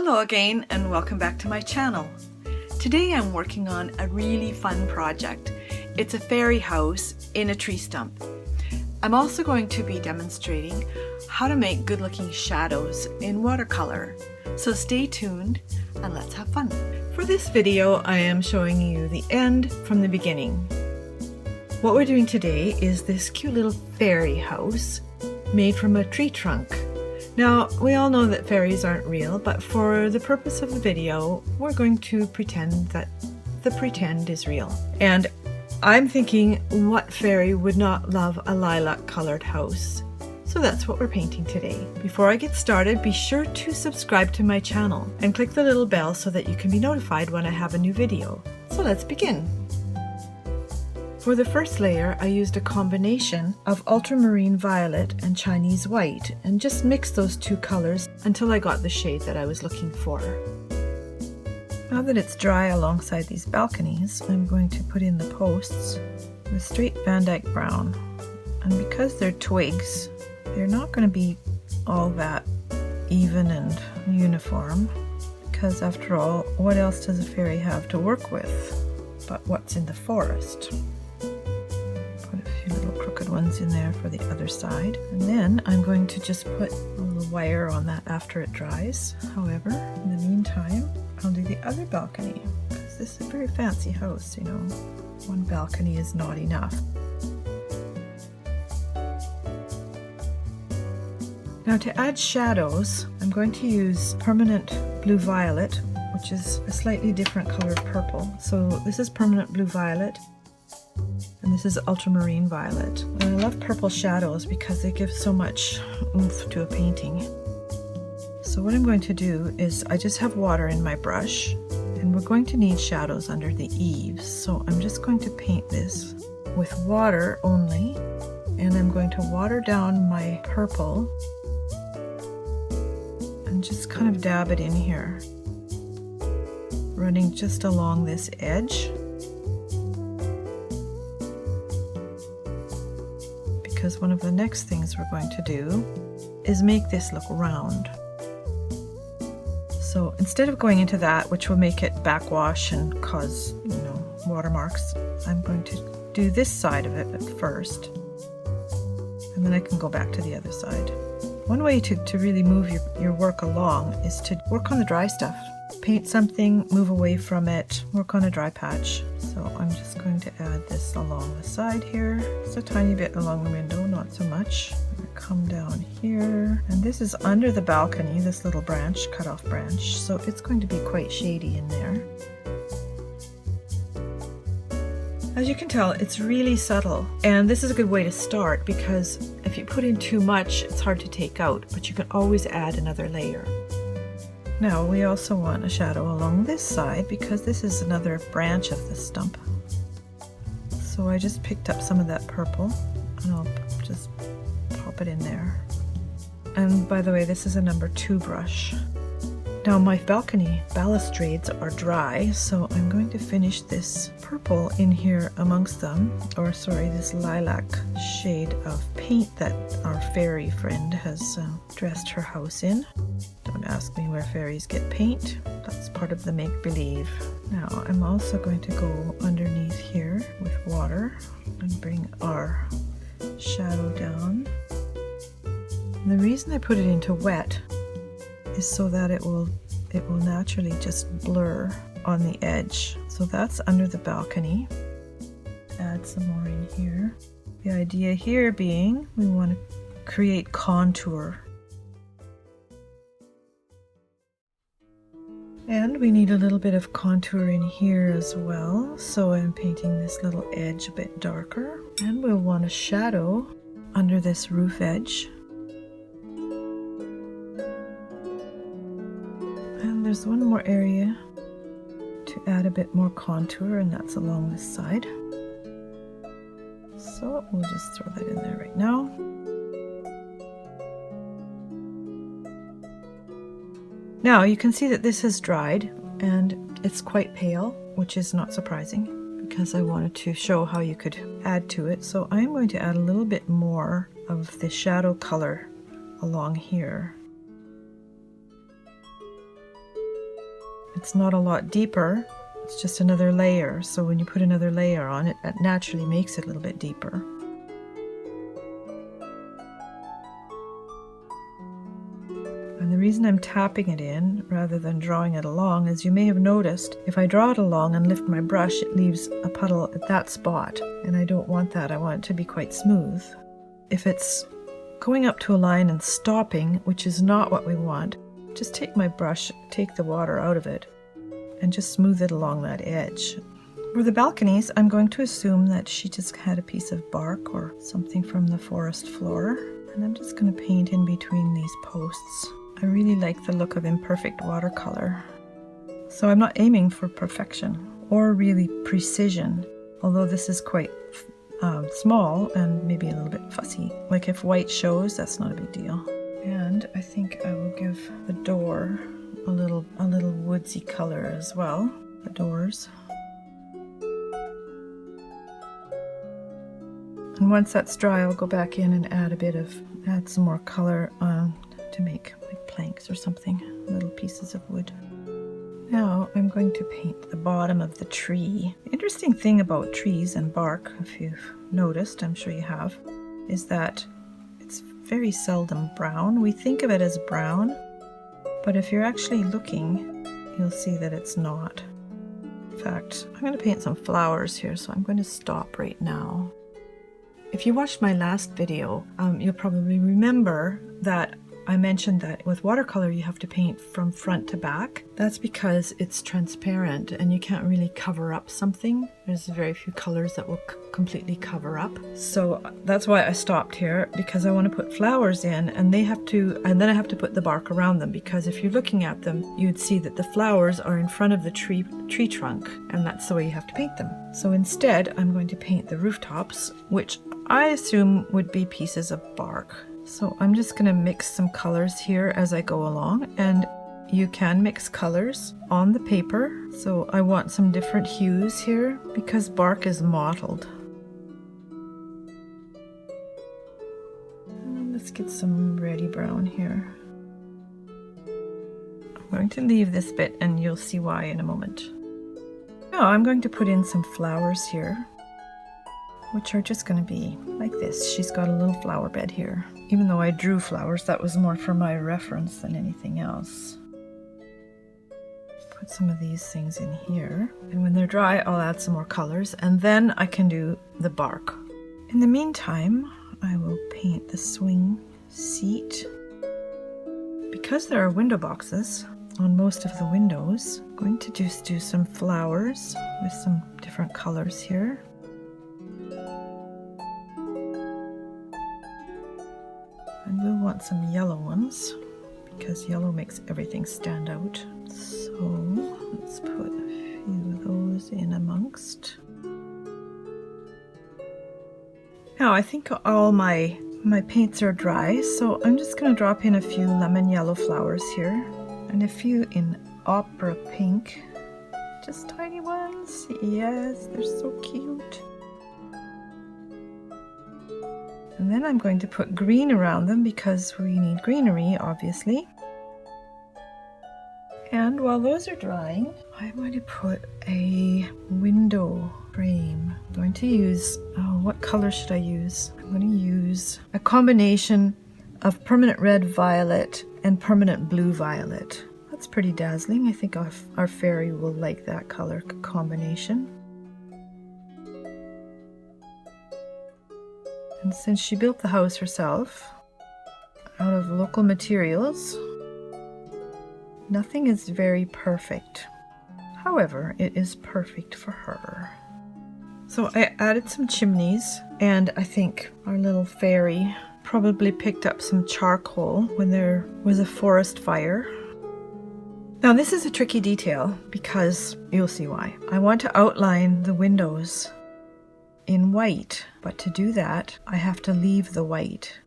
Hello again and welcome back to my channel. Today I'm working on a really fun project. It's a fairy house in a tree stump. I'm also going to be demonstrating how to make good looking shadows in watercolor. So stay tuned and let's have fun. For this video I am showing you the end from the beginning. What we're doing today is this cute little fairy house made from a tree trunk. Now, we all know that fairies aren't real, but for the purpose of the video, we're going to pretend that the pretend is real. And I'm thinking, what fairy would not love a lilac-colored house? So that's what we're painting today. Before I get started, be sure to subscribe to my channel and click the little bell so that you can be notified when I have a new video. So let's begin. For the first layer, I used a combination of ultramarine violet and Chinese white and just mixed those two colors until I got the shade that I was looking for. Now that it's dry alongside these balconies, I'm going to put in the posts with straight Van Dyke brown. And because they're twigs, they're not going to be all that even and uniform, because after all, what else does a fairy have to work with but what's in the forest? Little crooked ones in there for the other side, and then I'm going to just put a little wire on that after it dries. However, in the meantime, I'll do the other balcony because this is a very fancy house, you know. One balcony is not enough. Now to add shadows, I'm going to use permanent blue violet, which is a slightly different colored purple. So this is permanent blue violet. And this is ultramarine violet. And I love purple shadows because they give so much oomph to a painting. So what I'm going to do is I just have water in my brush, and we're going to need shadows under the eaves. So I'm just going to paint this with water only, and I'm going to water down my purple and just kind of dab it in here, running just along this edge. Because one of the next things we're going to do is make this look round. So instead of going into that, which will make it backwash and cause, you know, watermarks, I'm going to do this side of it at first, and then I can go back to the other side. One way to really move your work along is to work on the dry stuff. Paint something, move away from it, work on a dry patch. So I'm just going to add this along the side here. Just a tiny bit along the window, not so much. I'm going to come down here. And this is under the balcony, this little branch, cut off branch. So it's going to be quite shady in there. As you can tell, it's really subtle. And this is a good way to start because if you put in too much, it's hard to take out, but you can always add another layer. Now we also want a shadow along this side because this is another branch of the stump. So I just picked up some of that purple and I'll just pop it in there. And by the way, this is a number 2 brush. Now my balcony balustrades are dry, so I'm going to finish this purple in here amongst them, or sorry, this lilac shade of paint that our fairy friend has dressed her house in. Don't ask me where fairies get paint. That's part of the make-believe. Now I'm also going to go underneath here with water and bring our shadow down. And the reason I put it into wet is so that it will naturally just blur on the edge. So that's under the balcony. Add some more in here. The idea here being we want to create contour. And we need a little bit of contour in here as well. So I'm painting this little edge a bit darker. And we'll want a shadow under this roof edge. And there's one more area to add a bit more contour, and that's along this side. So we'll just throw that in there right now. Now you can see that this has dried and it's quite pale, which is not surprising because I wanted to show how you could add to it. So I'm going to add a little bit more of the shadow color along here. It's not a lot deeper, it's just another layer. So when you put another layer on it, it naturally makes it a little bit deeper. And the reason I'm tapping it in rather than drawing it along is you may have noticed if I draw it along and lift my brush, it leaves a puddle at that spot. And I don't want that. I want it to be quite smooth. If it's going up to a line and stopping, which is not what we want, just take my brush, take the water out of it, and just smooth it along that edge. For the balconies, I'm going to assume that she just had a piece of bark or something from the forest floor. And I'm just going to paint in between these posts. I really like the look of imperfect watercolor. So I'm not aiming for perfection or really precision, although this is quite small and maybe a little bit fussy. Like if white shows, that's not a big deal. And I think I will give the door a little woodsy color as well, the doors. And once that's dry, I'll go back in and add some more color to make like planks or something, little pieces of wood. Now I'm going to paint the bottom of the tree. The interesting thing about trees and bark, if you've noticed, I'm sure you have, is that it's very seldom brown. We think of it as brown, but if you're actually looking, you'll see that it's not. In fact, I'm going to paint some flowers here, so I'm going to stop right now. If you watched my last video, you'll probably remember that I mentioned that with watercolor you have to paint from front to back. That's because it's transparent and you can't really cover up something. There's very few colors that will completely cover up. So that's why I stopped here, because I want to put flowers in and then I have to put the bark around them, because if you're looking at them, you'd see that the flowers are in front of the tree trunk, and that's the way you have to paint them. So instead, I'm going to paint the rooftops, which I assume would be pieces of bark. So I'm just going to mix some colors here as I go along, and you can mix colors on the paper. So I want some different hues here because bark is mottled. And let's get some reddy brown here. I'm going to leave this bit and you'll see why in a moment. Now I'm going to put in some flowers here, which are just going to be like this. She's got a little flower bed here. Even though I drew flowers, that was more for my reference than anything else. Put some of these things in here. And when they're dry, I'll add some more colors, and then I can do the bark. In the meantime, I will paint the swing seat. Because there are window boxes on most of the windows, I'm going to just do some flowers with some different colors here. And we'll want some yellow ones because yellow makes everything stand out. So let's put a few of those in amongst. Now I think all my paints are dry, so I'm just going to drop in a few lemon yellow flowers here and a few in opera pink. Just tiny ones. Yes, they're so cute. And then I'm going to put green around them because we need greenery, obviously. And while those are drying, I'm going to put a window frame. I'm going to use, what color should I use? I'm going to use a combination of permanent red violet and permanent blue violet. That's pretty dazzling. I think our fairy will like that color combination. And since she built the house herself, out of local materials, nothing is very perfect. However, it is perfect for her. So I added some chimneys, and I think our little fairy probably picked up some charcoal when there was a forest fire. Now this is a tricky detail because you'll see why. I want to outline the windows in white, but to do that I have to leave the white.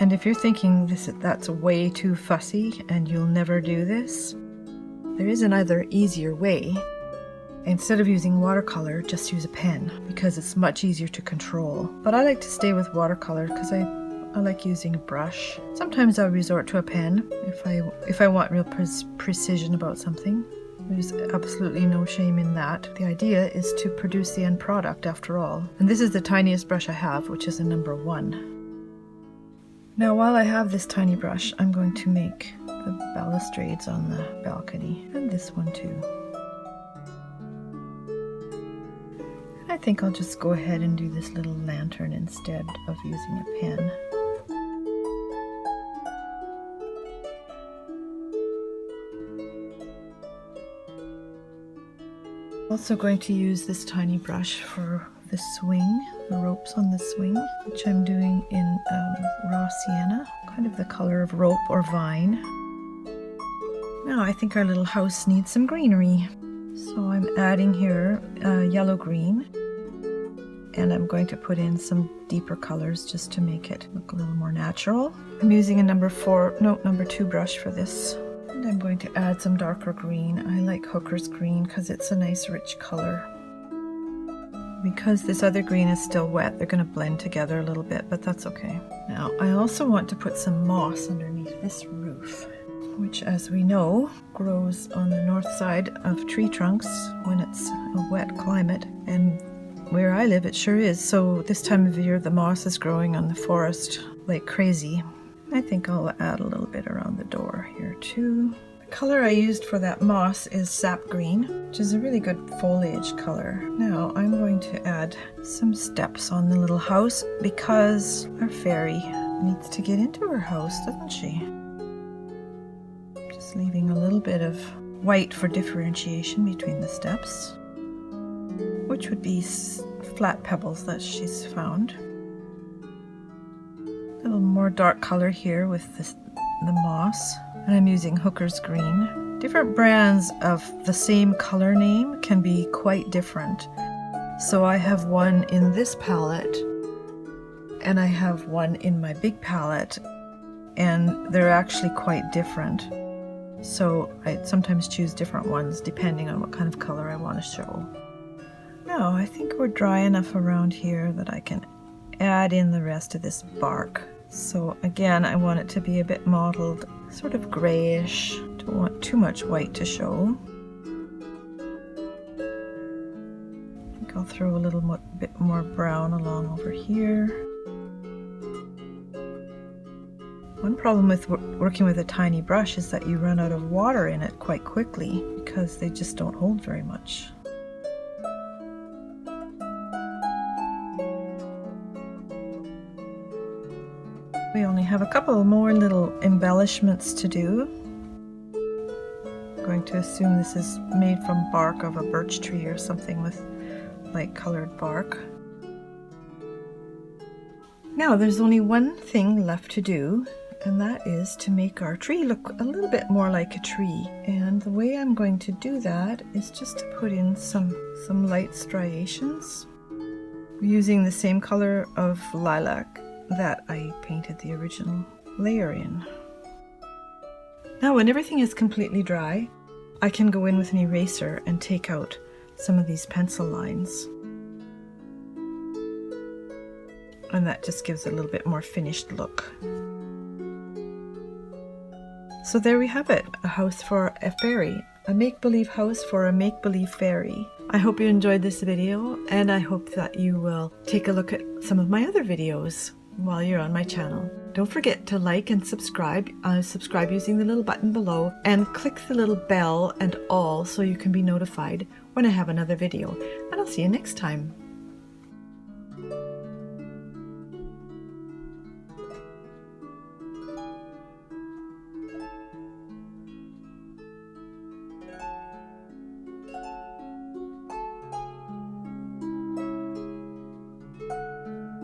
And if you're thinking that's way too fussy and you'll never do this, there is another easier way. Instead of using watercolor, just use a pen because it's much easier to control. But I like to stay with watercolor because I like using a brush. Sometimes I'll resort to a pen if I want real precision about something. There's absolutely no shame in that. The idea is to produce the end product after all. And this is the tiniest brush I have, which is a number 1. Now while I have this tiny brush, I'm going to make the balustrades on the balcony, and this one too. I think I'll just go ahead and do this little lantern instead of using a pen. Also going to use this tiny brush for the swing, the ropes on the swing, which I'm doing in raw sienna, kind of the color of rope or vine. Now I think our little house needs some greenery. So I'm adding here yellow green, and I'm going to put in some deeper colors just to make it look a little more natural. I'm using a number 2 brush for this. And I'm going to add some darker green. I like Hooker's green because it's a nice rich color. Because this other green is still wet, they're going to blend together a little bit, but that's okay. Now I also want to put some moss underneath this roof, which, as we know, grows on the north side of tree trunks when it's a wet climate, and where I live it sure is. So this time of year the moss is growing on the forest like crazy. I think I'll add a little bit around the door here too. The color I used for that moss is sap green, which is a really good foliage color. Now I'm going to add some steps on the little house because our fairy needs to get into her house, doesn't she? Just leaving a little bit of white for differentiation between the steps, which would be flat pebbles that she's found. A little more dark color here with the moss, and I'm using Hooker's green. Different brands of the same color name can be quite different. So I have one in this palette and I have one in my big palette, and they're actually quite different. So I sometimes choose different ones depending on what kind of color I want to show. Now I think we're dry enough around here that I can add in the rest of this bark. So again, I want it to be a bit mottled, sort of grayish. Don't want too much white to show. I think I'll throw a little bit more brown along over here. One problem with working with a tiny brush is that you run out of water in it quite quickly because they just don't hold very much. We only have a couple more little embellishments to do. I'm going to assume this is made from bark of a birch tree or something with light colored bark. Now there's only one thing left to do, and that is to make our tree look a little bit more like a tree. And the way I'm going to do that is just to put in some light striations. We're using the same color of lilac that I painted the original layer in. Now when everything is completely dry, I can go in with an eraser and take out some of these pencil lines. And that just gives it a little bit more finished look. So there we have it, a house for a fairy, a make-believe house for a make-believe fairy. I hope you enjoyed this video, and I hope that you will take a look at some of my other videos while you're on my channel. Don't forget to like and subscribe. Subscribe using the little button below, and click the little bell and all so you can be notified when I have another video. And I'll see you next time.